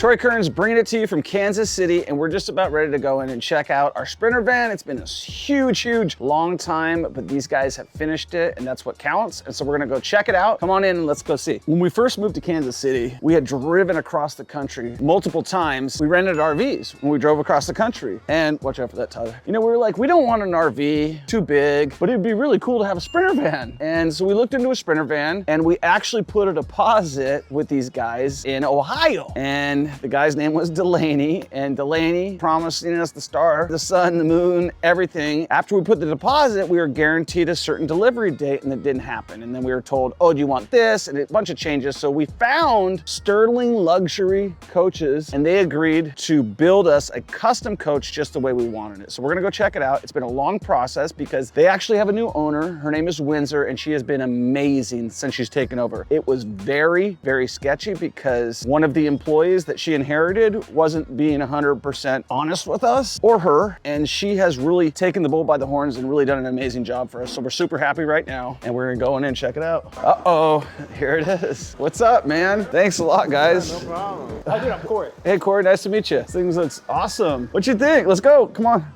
Troy Kearns bringing it to you from Kansas City, and we're just about ready to go in and check out our Sprinter van. It's been a huge, long time, but these guys have finished it, and that's what counts. And so we're gonna go check it out. Come on in and let's go see. When we first moved to Kansas City, we had driven across the country multiple times. We rented RVs when we drove across the country. And watch out for that, Tyler. You know, we were like, we don't want an RV, too big, but it'd be really cool to have a Sprinter van. And so we looked into a Sprinter van, and we actually put a deposit with these guys in Ohio. And the guy's name was Delaney, and Delaney promising us the star, the sun, the moon, everything. After we put the deposit, we were guaranteed a certain delivery date, and it didn't happen. And then we were told, oh, do you want this? And a bunch of changes. So we found Sterling Luxury Coaches, and they agreed to build us a custom coach just the way we wanted it. So we're gonna go check it out. It's been a long process because they actually have a new owner. Her name is Windsor, and she has been amazing since she's taken over. It was very sketchy because one of the employees that she inherited wasn't being 100% honest with us or her, and she has really taken the bull by the horns and really done an amazing job for us. So we're super happy right now, and we're gonna go in and check it out. Uh-oh, here it is. What's up, man? Thanks a lot, guys. Yeah, no problem. Oh, dude, I'm Corey. Hey, Corey, nice to meet you. This thing looks awesome. What you think? Let's go, come on.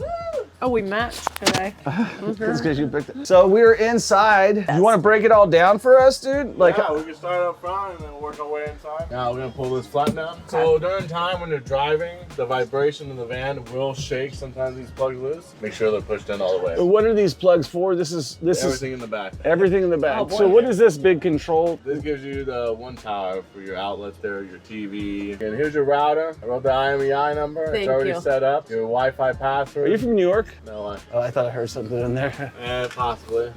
Oh, we matched today. That's because you picked it. So we're inside. Yes. You want to break it all down for us, dude? Like, yeah, we can start up front and then work our way inside. Now we're gonna pull this flat down. So during time when you're driving, the vibration in the van will shake. Sometimes these plugs loose. Make sure they're pushed in all the way. What are these plugs for? This is everything in the back. Everything in the back. Oh, so what is this big control? This gives you the one tower for your outlets there, your TV. And here's your router. I wrote the IMEI number. Thank it's already you. set up. Your Wi-Fi password. Are you from New York? No, Oh, I thought I heard something in there. possibly.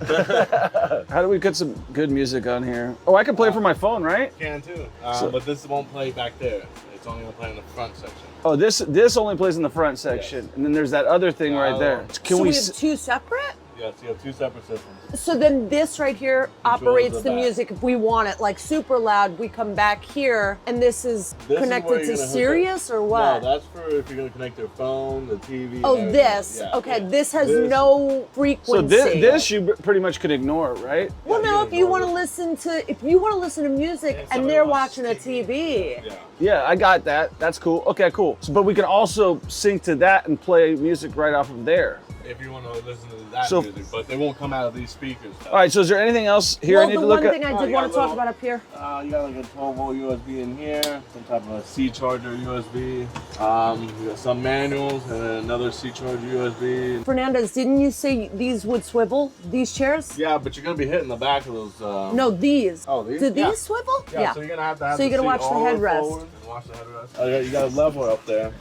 How do we get some good music on here? Oh, I can play from my phone, right? Can too. But this won't play back there. It's only gonna play in the front section. Oh, this only plays in the front section, and then there's that other thing right there. Can So we? we have two separate? Yes, you have two separate systems. So then this right here operates the the back. music if we want it like super loud. We come back here, and this is This is where connected you're to gonna hook Sirius up. or what? No, that's for if you're gonna connect your phone, the TV. Oh, and everything. this. Yeah, Okay, yeah. this has no frequency. So this you pretty much can ignore, right? Well, Yeah, no. you If you can want to listen to music And and somebody they're wants watching a TV. Yeah. Yeah, I got that. That's cool. Okay, cool. So, but we can also sync to that and play music right off of there. If you want to listen to that So- music, but they won't come out of these speakers. All right. So, is there anything else here I Well, need the to look one thing at? I Oh, did you want got to talk little- about up here. You got like a 12-volt USB in here, some type of a C charger USB. You got some manuals and then another C charger USB. Fernandez, didn't you say these would swivel? These chairs? Yeah, but you're gonna be hitting the back of those. No, these. Oh, these? Did Yeah. these swivel? Yeah, so you're gonna have to have So you're the gonna seat watch the all the way headrest. forward and watch the headrest. Oh, you got a leveler up there.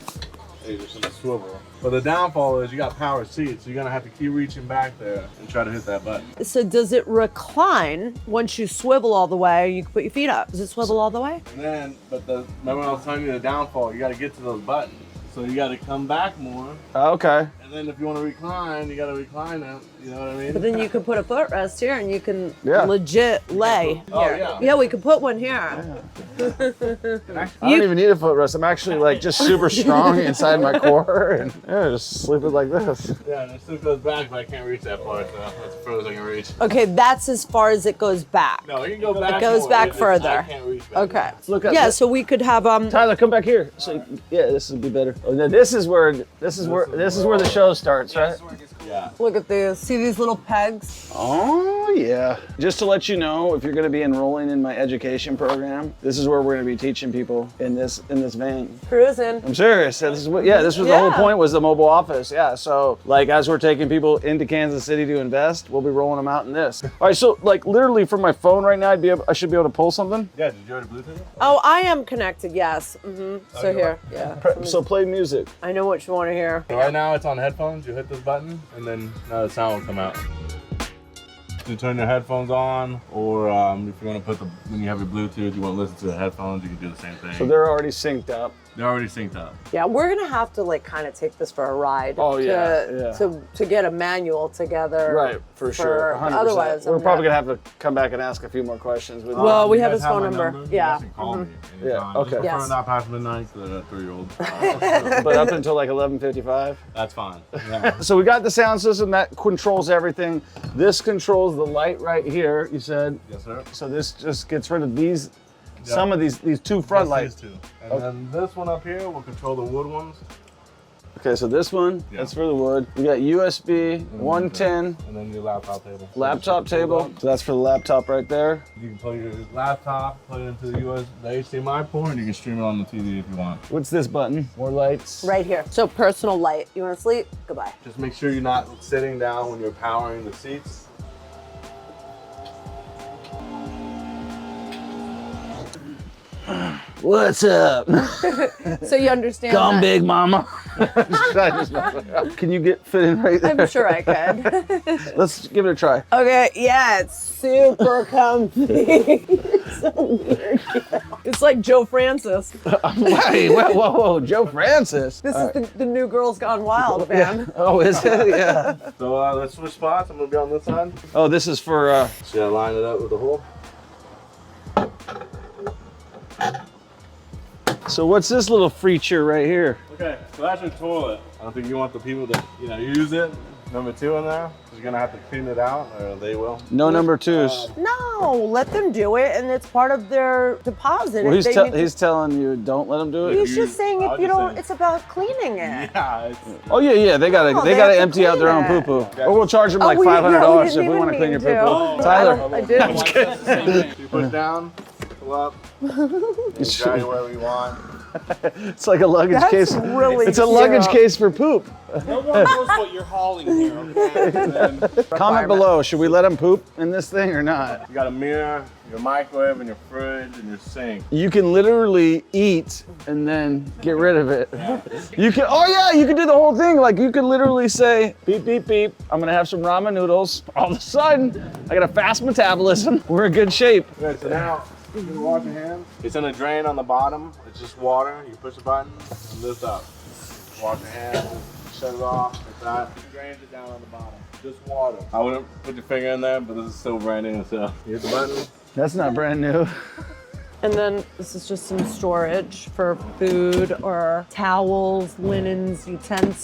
You just in the swivel. But the downfall is you got power seats, so you're gonna have to keep reaching back there and try to hit that button. So does it recline once you swivel all the way? You can put your feet up. Does it swivel all the way? And then, remember I was telling you the downfall, you gotta get to those buttons. So you gotta come back more, Okay. and then if you wanna recline, you gotta recline it, you know what I mean? But then you can put a footrest here and you can Yeah. legit lay Oh, here. yeah. Yeah, we could put one here. I don't even need a footrest. I'm actually like just super strong inside my core, and yeah, just sleep it like this. Yeah, and it still goes back, but I can't reach that far, so that's the furthest I can reach. Okay, that's as far as it goes back. No, you can go back. It goes more, back I further. can't reach back. Okay. more. Look at Yeah, this. so we could have Tyler, come back here. So yeah, this would be better. Oh, no, this is where the show starts, right? Yeah. look at these. See these little pegs? Oh yeah. Just to let you know, if you're going to be enrolling in my education program, this is where we're going to be teaching people in this van. Cruising. I'm serious. This was the whole point, was the mobile office. Yeah. So like as we're taking people into Kansas City to invest, we'll be rolling them out in this. All right. So like literally from my phone right now, I should be able to pull something. Yeah, did you already Bluetooth it? Oh, I am connected, yes. So you here, yeah. So play music. I know what you want to hear. So right now it's on headphones, you hit this button, and then now the sound will come out. You turn your headphones on, or if you want to when you have your Bluetooth, you want to listen to the headphones, you can do the same thing. So they're already synced up. They're already synced up. Yeah, we're gonna have to like kind of take this for a ride. Oh, yeah, To get a manual together. Right, for sure. 100%. Otherwise, we're I'm probably not- gonna have to come back and ask a few more questions. With Well, we You have guys his phone my number. You Yeah. guys can call me anytime. Yeah, okay. Just Yes. prefer not past midnight to the 3-year-old. but up until like 11:55. That's fine. Yeah. So we got the sound system that controls everything. This controls the light right here, you said. Yes, sir. So this just gets rid of these some of these two front Just lights. these two. And then this one up here will control the wood ones. Okay, so this one, that's for the wood. We got USB, 110. And then your laptop table. Laptop table, so that's for the laptop right there. You can plug your laptop, plug it into the HDMI port, and you can stream it on the TV if you want. What's this button? More lights. Right here. So personal light. You want to sleep? Goodbye. Just make sure you're not sitting down when you're powering the seats. What's up? So you understand Come that? big mama. Can you fit in right there? I'm sure I could. Let's give it a try. Okay, yeah, it's super comfy. It's so weird. It's like Joe Francis. Hey, whoa, Joe Francis. This is the new Girls Gone Wild, man. Oh, is it? Yeah. So let's switch spots. I'm gonna be on this side. Oh, this is for, So I line it up with the hole. so what's this little feature right here? Okay, so that's your toilet. I don't think you want the people that use it. Number 2 in there. You're gonna have to clean it out, or they will. No number 2s. No, let them do it, and it's part of their deposit. Well, If they need to- he's telling you don't let him do it. He's just saying I'll if you just don't, say- it's about cleaning it. Yeah, it's, Oh yeah, they gotta No, they they gotta have to empty out their own clean poo it. poo. Or we'll charge them Oh, like we- yeah, we $500 didn't if we want to even clean your mean poo poo. to. Tyler. I did. so you push down, pull up, you drag it wherever you want. It's like a luggage That's case. really It's a luggage cute. case for poop. No one knows what you're hauling here, okay? Comment below, should we let him poop in this thing or not? You got a mirror, your microwave, and your fridge, and your sink. You can literally eat and then get rid of it. You can, oh yeah, you can do the whole thing. Like you could literally say, beep, beep, beep, I'm gonna have some ramen noodles. All of a sudden, I got a fast metabolism. We're in good shape. Okay, so now you can wash your hands. It's in a drain on the bottom. It's just water. You push the button and lift up. Wash your hands, shut it off like that. It drains it down on the bottom. Just water. I wouldn't put your finger in there, but this is still brand new, so you hit the button. That's not brand new. And then this is just some storage for food or towels, linens,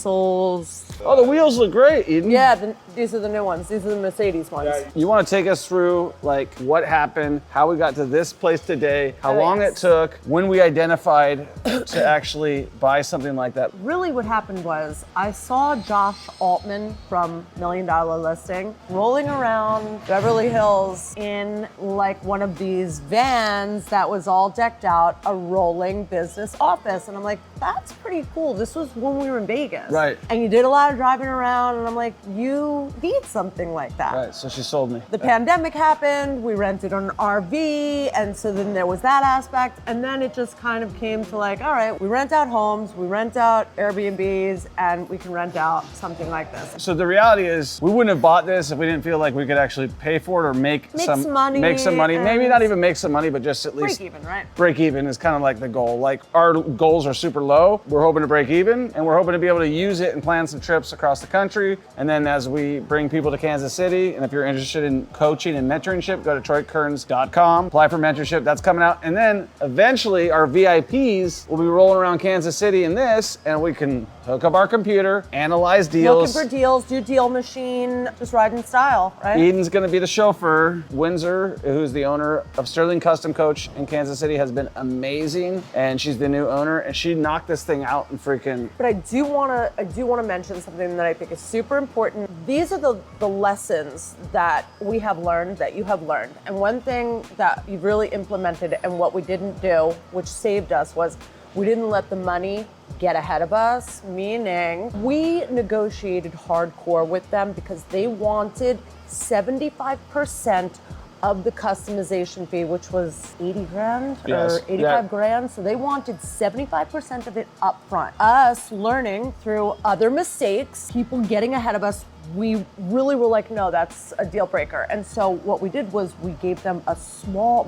utensils. Oh, the wheels look great, Eden. Yeah, these are the new ones. These are the Mercedes ones. You want to take us through like what happened, how we got to this place today, how long it took, when we identified to actually buy something like that. Really what happened was I saw Josh Altman from $1 Million Listing rolling around Beverly Hills in like one of these vans that was all decked out, a rolling business office. And I'm like, that's pretty cool. This was when we were in Vegas. Right. And you did a lot of driving around and I'm like, you need something like that. Right, so she sold me. The pandemic happened, we rented an RV, and so then there was that aspect, and then it just kind of came to like, all right, we rent out homes, we rent out Airbnbs, and we can rent out something like this. So the reality is, we wouldn't have bought this if we didn't feel like we could actually pay for it or make some money Maybe and- not even make some money, but just at least Break even, right? break even is kind of like the goal. Like our goals are super low. We're hoping to break even, and we're hoping to be able to use it and plan some trips across the country. And then as we bring people to Kansas City, and if you're interested in coaching and mentorship, go to TroyKearns.com, apply for mentorship. That's coming out. And then eventually our VIPs will be rolling around Kansas City in this, and we can hook up our computer, analyze deals. Looking for deals, do deal machine, just ride in style, right? Eden's gonna be the chauffeur. Windsor, who's the owner of Sterling Custom Coach in Kansas City, has been amazing, and she's the new owner, and she knocked this thing out and freaking. But I do wanna mention something that I think is super important. These are the lessons that we have learned, that you have learned. And one thing that you've really implemented and what we didn't do, which saved us, was we didn't let the money get ahead of us, meaning we negotiated hardcore with them because they wanted 75% of the customization fee, which was 80 grand Yes. or 85 Yeah. grand. So they wanted 75% of it up front. Us learning through other mistakes, people getting ahead of us, we really were like, no, that's a deal breaker. And so what we did was we gave them a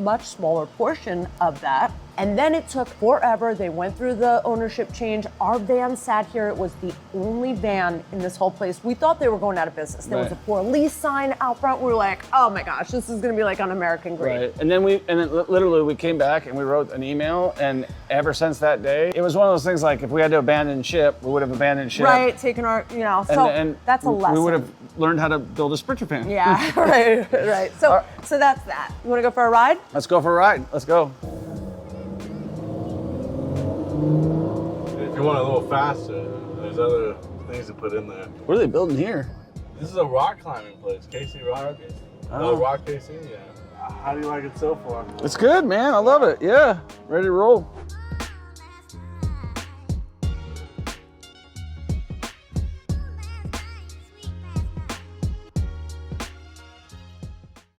much smaller portion of that. And then it took forever. They went through the ownership change. Our van sat here. It was the only van in this whole place. We thought they were going out of business. There was Right. a for lease sign out front. We were like, oh my gosh, this is gonna be like on American Green. Right. And then literally we came back and we wrote an email, and ever since that day, it was one of those things like if we had to abandon ship, we would have abandoned ship. Right, taking our, so that's a lesson. We would have learned how to build a Sprinter fan. Yeah, right. So that's that. You wanna go for a ride? Let's go for a ride. Let's go. you want it a little faster, there's other things to put in there. What are they building here? This is a rock climbing place, KC Rock. Oh. Rock KC, yeah. How do you like it so far? It's good, man. I love it. Yeah, ready to roll.